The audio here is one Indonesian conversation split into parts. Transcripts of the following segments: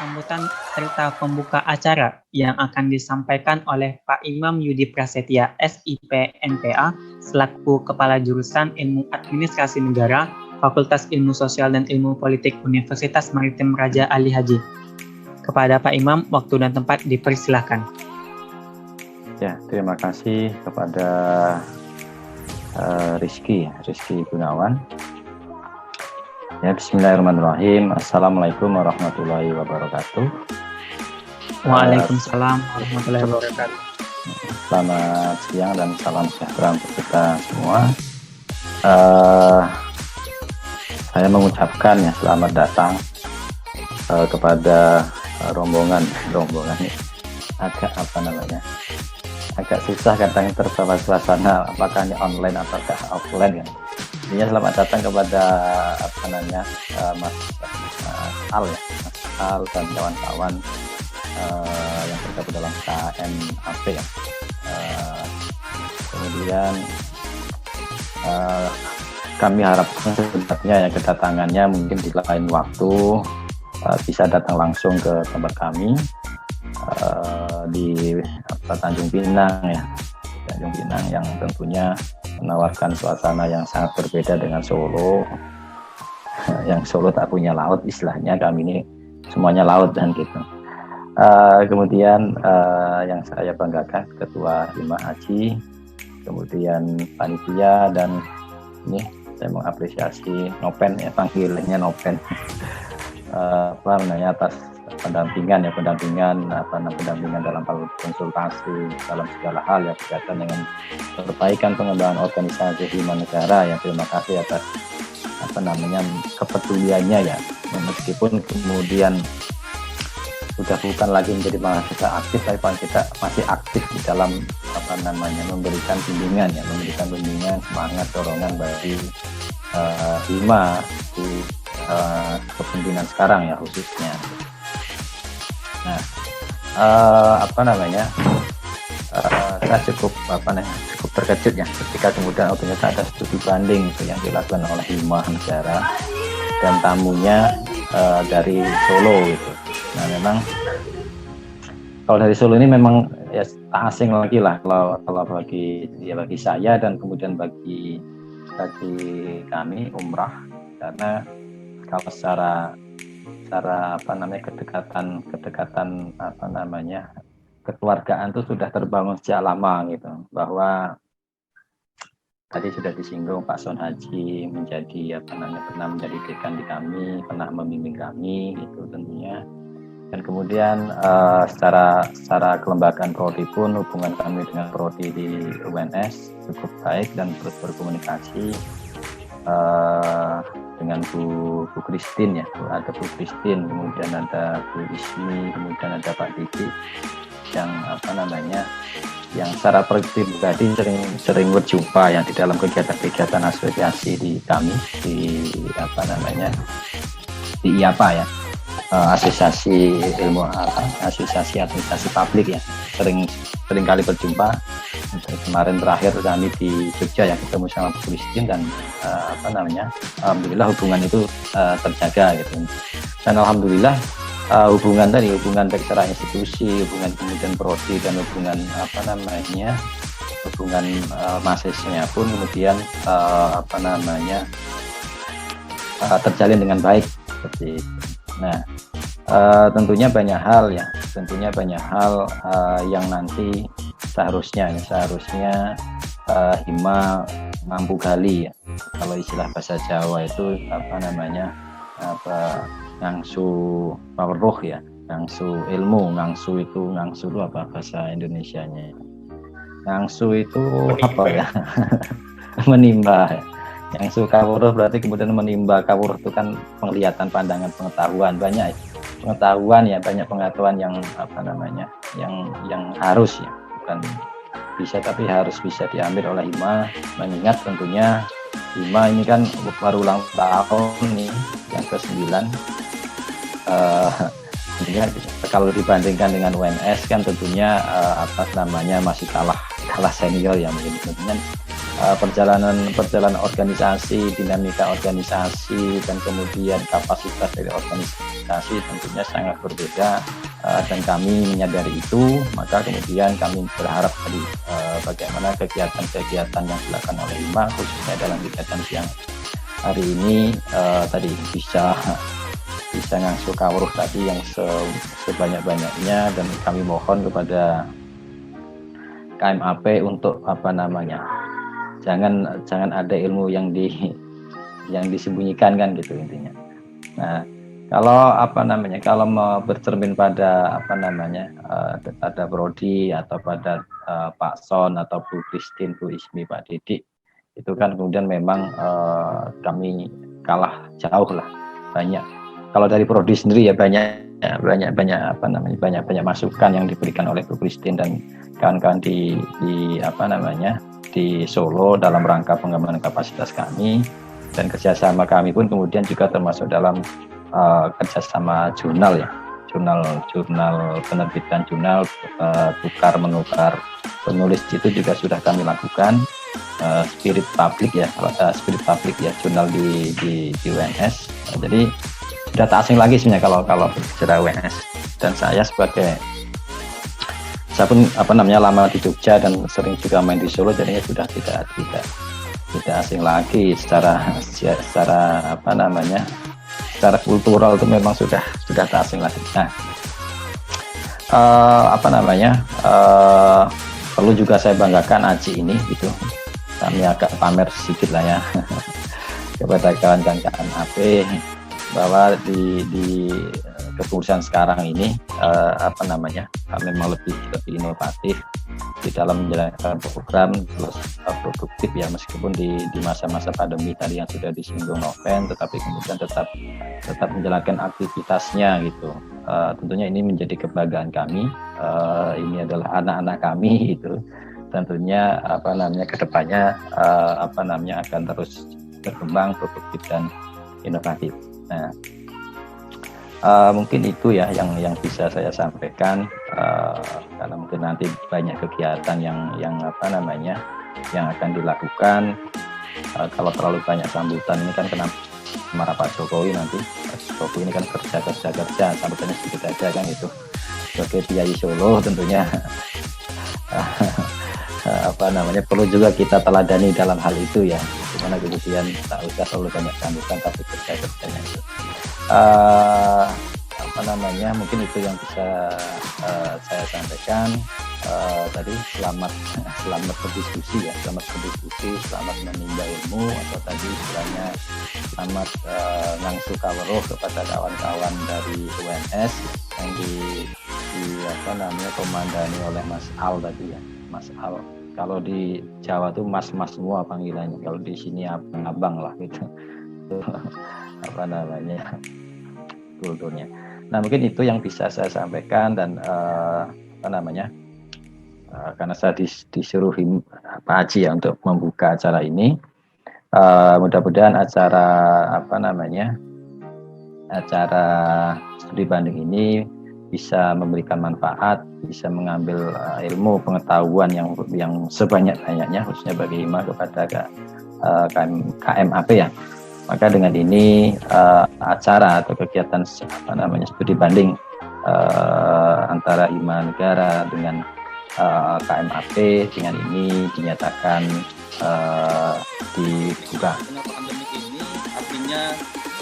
sambutan serta pembuka acara yang akan disampaikan oleh Pak Imam Yudi Prasetya, SIP MPA, selaku Kepala Jurusan Ilmu Administrasi Negara, Fakultas Ilmu Sosial dan Ilmu Politik Universitas Maritim Raja Ali Haji. Kepada Pak Imam, waktu dan tempat dipersilahkan. Ya, terima kasih kepada Rizky Gunawan. Ya, bismillahirrahmanirrahim. Assalamualaikum warahmatullahi wabarakatuh. Waalaikumsalam warahmatullahi wabarakatuh. Selamat siang dan salam sejahtera untuk kita semua. Saya mengucapkan ya selamat datang kepada rombongan ini agak susah katanya terbawa suasana, apakah ini online ataukah offline kan. Intinya selamat datang kepada Mas Al ya, Mas Al dan kawan-kawan yang tergabung dalam KMAP ya. Kemudian kami harapkan sebenarnya ya kedatangannya mungkin di lain waktu bisa datang langsung ke tempat kami di Tanjung Pinang ya, Tanjung Pinang yang tentunya menawarkan suasana yang sangat berbeda dengan Solo. Yang Solo tak punya laut, istilahnya kami ini semuanya laut dan gitu. Kemudian yang saya banggakan Ketua Hima Haji, kemudian panitia, dan ini saya mengapresiasi Nopen ya, panggilannya Nopen atas pendampingan dalam hal konsultasi dalam segala hal ya berkaitan dengan perbaikan pengembangan organisasi Hima Negara ya. Terima kasih atas kepeduliannya ya, meskipun kemudian sudah bukan lagi menjadi mahasiswa aktif, tapi kita masih aktif di dalam memberikan bimbingan, semangat, dorongan bagi Hima di kepemimpinan sekarang ya khususnya. Nah, saya cukup terkejut ya ketika kemudian ternyata ada studi banding itu yang dilakukan oleh Hima Negara dan tamunya dari Solo gitu. Nah, memang kalau dari Solo ini memang ya tak asing lagi lah kalau bagi saya dan kemudian bagi kami umrah, karena kalau secara kedekatan kekeluargaan itu sudah terbangun sejak lama gitu, bahwa tadi sudah disinggung Pak Son Haji pernah menjadi dekan di kami, pernah membimbing kami gitu tentunya. Dan kemudian secara kelembagaan prodi pun hubungan kami dengan prodi di UNS cukup baik dan terus berkomunikasi dengan Bu Christine ya, ada Bu Christine, kemudian ada Bu Ismi, kemudian ada Pak Diki yang yang secara pribadi sering berjumpa ya di dalam kegiatan asosiasi di kami di di IAPA ya, asosiasi administrasi publik ya, sering kali berjumpa. Kemarin terakhir kami di Jogja ya ketemu sama Bu Christine dan alhamdulillah hubungan itu terjaga gitu. Dan alhamdulillah hubungan baik secara institusi, hubungan kemudian prodi, dan hubungan mahasiswanya pun kemudian terjalin dengan baik seperti itu. Nah, tentunya banyak hal yang nanti seharusnya Hima mampu gali ya. Kalau istilah bahasa Jawa itu ngangsu roh ya, ngangsu ilmu, ngangsu itu apa bahasa Indonesianya? Ngangsu itu apa ya? Menimba. Ngangsu kawruh berarti kemudian menimba. Kawruh itu kan penglihatan, pandangan, pengetahuan, banyak pengetahuan ya, banyak pengetahuan yang yang harus ya, bukan bisa tapi harus bisa diambil oleh Hima, mengingat tentunya Hima ini kan baru ulang tahun nih yang ke-9. Kalau dibandingkan dengan UNS kan tentunya masih kalah senior ya, mungkin tentunya perjalanan organisasi, dinamika organisasi, dan kemudian kapasitas dari organisasi tentunya sangat berbeda, dan kami menyadari itu. Maka kemudian kami berharap tadi bagaimana kegiatan-kegiatan yang dilakukan oleh HIMA khususnya dalam kegiatan siang hari ini tadi bisa ngasuh kawruh tadi yang sebanyak-banyaknya, dan kami mohon kepada KMAP untuk jangan ada ilmu yang disembunyikan kan gitu intinya. Nah, kalau mau bercermin pada pada Prodi atau pada Pak Son atau Bu Christine, Bu Ismi, Pak Didik, itu kan kemudian memang kami kalah jauh lah. Banyak kalau dari Prodi sendiri ya banyak masukan yang diberikan oleh Bu Christine dan kawan-kawan di Solo dalam rangka pengembangan kapasitas kami, dan kerjasama kami pun kemudian juga termasuk dalam kerjasama jurnal ya, jurnal penerbitan jurnal, tukar menukar penulis itu juga sudah kami lakukan. Spirit public ya jurnal di UNS. Jadi sudah tak asing lagi sebenarnya kalau berbicara UNS, dan saya pun lama di Jogja dan sering juga main di Solo, jadinya sudah tidak asing lagi secara kultural itu memang sudah tak asing lagi. Nah, perlu juga saya banggakan Aji ini gitu. Kami agak pamer sedikit lah ya kepada kawan-kawan KMAP bahwa di kepengurusan sekarang ini memang lebih inovatif di dalam menjalankan program, terus produktif ya, meskipun di masa-masa pandemi tadi yang sudah disinggung Noven, tetapi kemudian tetap menjalankan aktivitasnya gitu. Tentunya ini menjadi kebanggaan kami. Ini adalah anak-anak kami itu. Tentunya kedepannya akan terus berkembang, produktif dan inovatif. Nah, mungkin itu ya yang bisa saya sampaikan, karena mungkin nanti banyak kegiatan yang akan dilakukan. Kalau terlalu banyak sambutan ini kan kena marah Pak Jokowi nanti. Pak Jokowi ini kan kerja sambutannya sedikit aja kan itu. Sebagai Kiai Solo tentunya perlu juga kita teladani dalam hal itu ya. Dimana kemudian tak usah terlalu banyak sambutan tapi kerjanya itu. Mungkin itu yang bisa saya sampaikan. Tadi selamat berdiskusi ya, selamat menimba ilmu, atau tadi istilahnya selamat ngangsu kawruh kepada kawan-kawan dari UNS yang komandani oleh Mas Al tadi ya, Mas Al. Kalau di Jawa tuh mas-mas semua panggilannya, kalau di sini abang lah gitu. Kulturnya. Nah, mungkin itu yang bisa saya sampaikan, dan karena saya disuruh Pak Haji ya untuk membuka acara ini. Mudah-mudahan acara studi banding ini bisa memberikan manfaat, bisa mengambil ilmu pengetahuan yang sebanyak-banyaknya, khususnya bagi HIMA kepada KMAP ya. Maka dengan ini acara atau kegiatan studi banding antara HIMA Negara dengan KMAP dengan ini dinyatakan dibuka. Dengan pandemi ini artinya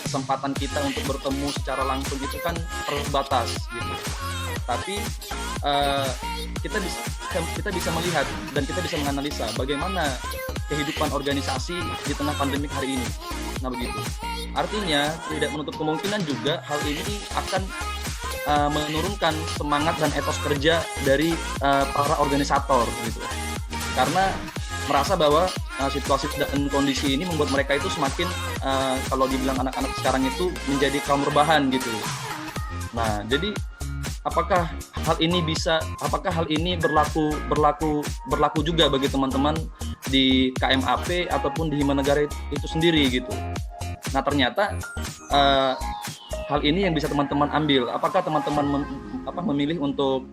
kesempatan kita untuk bertemu secara langsung itu kan terbatas gitu. Tapi kita bisa melihat dan kita bisa menganalisa bagaimana kehidupan organisasi di tengah pandemik hari ini. Nah begitu. Artinya tidak menutup kemungkinan juga hal ini akan menurunkan semangat dan etos kerja dari para organisator gitu. Karena merasa bahwa situasi dan kondisi ini membuat mereka itu semakin kalau dibilang anak-anak sekarang itu menjadi kaum rebahan gitu. Nah, jadi apakah hal ini berlaku juga bagi teman-teman di KMAP ataupun di HIMA Negara itu sendiri gitu. Nah, ternyata hal ini yang bisa teman-teman ambil. Apakah teman-teman memilih untuk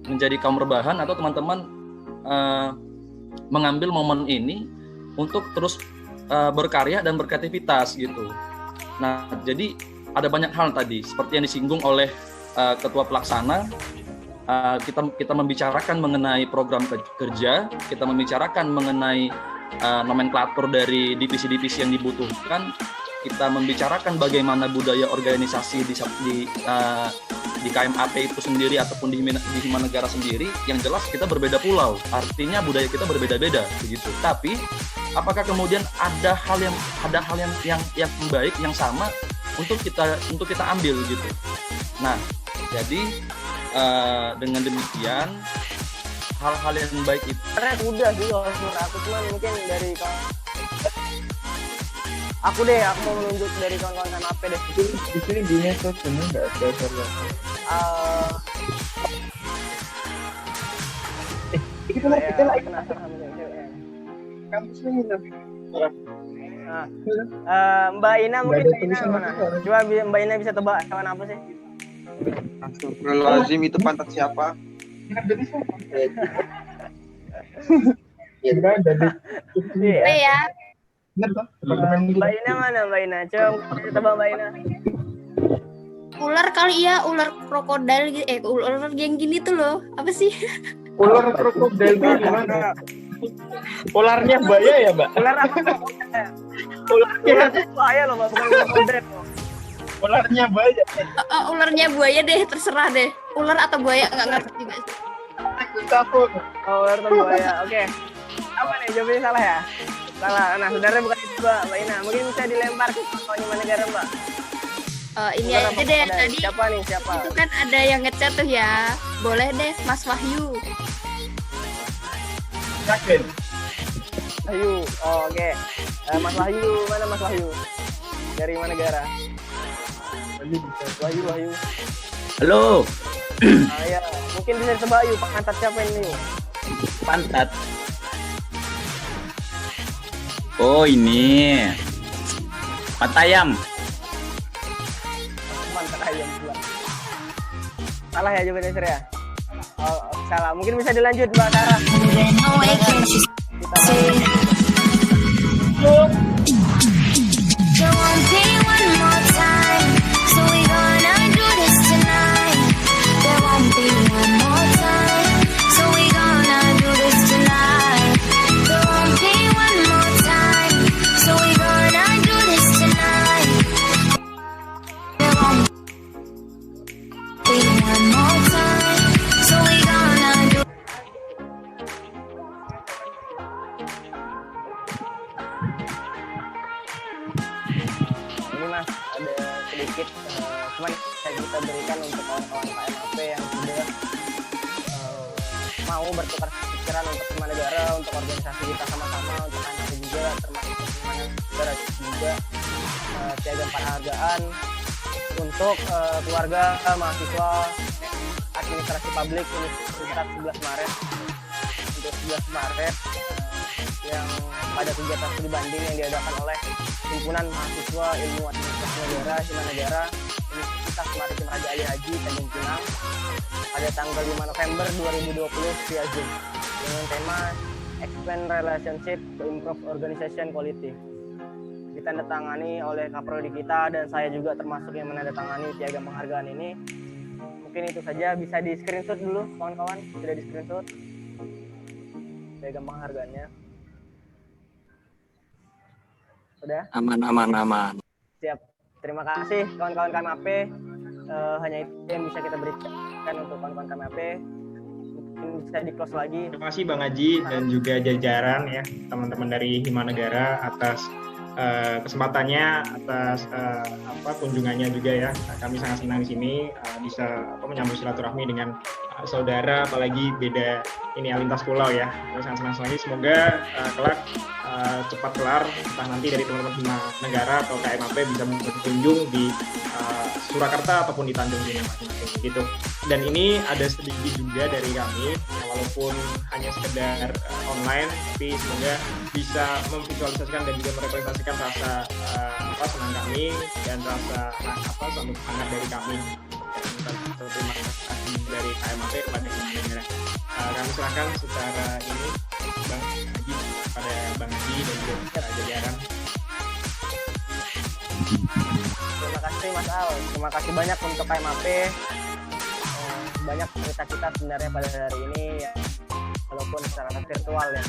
menjadi kaum rebahan, atau teman-teman mengambil momen ini untuk terus berkarya dan berkreativitas gitu. Nah, jadi ada banyak hal tadi seperti yang disinggung oleh ketua pelaksana. Kita membicarakan mengenai program kerja, kita membicarakan mengenai nomenklatur dari divisi-divisi yang dibutuhkan, kita membicarakan bagaimana budaya organisasi di KMAP itu sendiri ataupun di Himanegara sendiri. Yang jelas kita berbeda pulau, artinya budaya kita berbeda-beda begitu. Tapi apakah kemudian ada hal yang baik yang sama untuk kita ambil gitu. Nah, jadi dengan demikian hal-hal yang baik itu sebenarnya udah sih kalau menurut aku, cuma mungkin dari aku mau menunjuk dari kawan-kawan KMAP deh. Di sini di Mesos bener nggak ada server? Kita lagi penasaran sama cewek. kampusnya lebih Mbak Ina mungkin ada Mbak Ina tulisan mana? apa? Coba Mbak Ina bisa tebak hewan apa sih? Astagfirullahaladzim, itu pantat siapa? Ya udah jadi Iya. ya. Mbak Ina mana Mbak Ina? Coba bisa tebak Mbak Ina. Ular kali ya, ular krokodil gitu. Ular yang gini tuh loh. Apa sih? ular krokodil itu gimana? Ularnya buaya ya, Mbak? Ular apa? Ular buaya loh, Mbak, bukan krokodil. Ularnya buaya. Ularnya buaya deh, terserah deh. Ular atau buaya nggak ngerti juga sih. Takut. Oh, ular atau buaya. Oke. Apa nih? Jawabannya salah ya? Salah. Nah, sebenarnya bukan itu, Mbak Ina. Mungkin bisa dilempar ke kawan Himanegara, Mbak. Ini Ular aja apa deh krokodil? tadi. Siapa nih? Siapa? Itu kan ada yang ngechat tuh ya. Boleh deh, Mas Wahyu. Yakin? Wahyu. Oh, oke. Mas Wahyu, mana Mas Wahyu? Dari Himanegara. Wahyu. Halo, Ya. Mungkin bisa ditebak yuk, pantat siapa ini? pantat. Oh ini, Patayam. Pantat ayam pula. Salah ya jawabannya Sir ya? Oh, salah. Mungkin bisa dilanjut Mbak Sarah. There won't be one more time, so we gonna do this tonight. There won't be one more time, so we gonna do this tonight. There won't be one more time, so we gonna do this tonight. There won't be one more time, so we gonna do. Ini Mas, ada sedikit cuman yang kita berikan untuk kawan-kawan KMAP yang sudah mau bertukar pikiran untuk Himanegara, untuk organisasi kita sama-sama, untuk KMAP juga, termasuk Himanegara juga, piagam penghargaan untuk keluarga mahasiswa administrasi publik Universitas 11 Maret untuk 11 Maret yang pada kegiatan studi banding yang diadakan oleh Himpunan Mahasiswa Ilmu Administrasi Negara Himanegara Universitas Maritim Raja Ali Haji Tanjung Pinang pada tanggal 5 November 2020 via Zoom dengan tema Expand Relationship to Improve Organization Quality. Ditandatangani oleh Kaprodi kita dan saya juga termasuk yang menandatangani piagam penghargaan ini. Mungkin itu saja, bisa di screenshot dulu kawan-kawan, sudah di screenshot piagam penghargaannya. Sudah? Aman. Siap. Terima kasih kawan-kawan KMAP. Hanya itu yang bisa kita berikan untuk kawan-kawan KMAP. Mungkin bisa di close lagi. Terima kasih Bang Haji dan juga jajaran ya, teman-teman dari Himanegara atas kesempatannya, atas kunjungannya juga ya. Kami sangat senang di sini bisa menyambut silaturahmi dengan saudara, apalagi beda ini lintas pulau ya. Kami sangat senang sekali. Semoga kelak cepat kelar, entah nanti dari teman-teman Himanegara atau KMAP bisa berkunjung di Surakarta ataupun di Tanjung Pinang masing-masing gitu. Dan ini ada sedikit juga dari kami, ya, walaupun hanya sekedar online, tapi semoga bisa memvisualisasikan dan juga merepresentasikan rasa senang kami dan rasa sambut hangat dari kami. Dan terima kasih dari KMAP kepada Himanegara. kami serahkan secara ini Bang Haji, pada Bang Haji dan juga jajaran. Terima kasih Mas Al, terima kasih banyak untuk KMAP. Banyak cerita kita sebenarnya pada hari ini ya, walaupun secara virtual ya.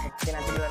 Mungkin nanti dulu.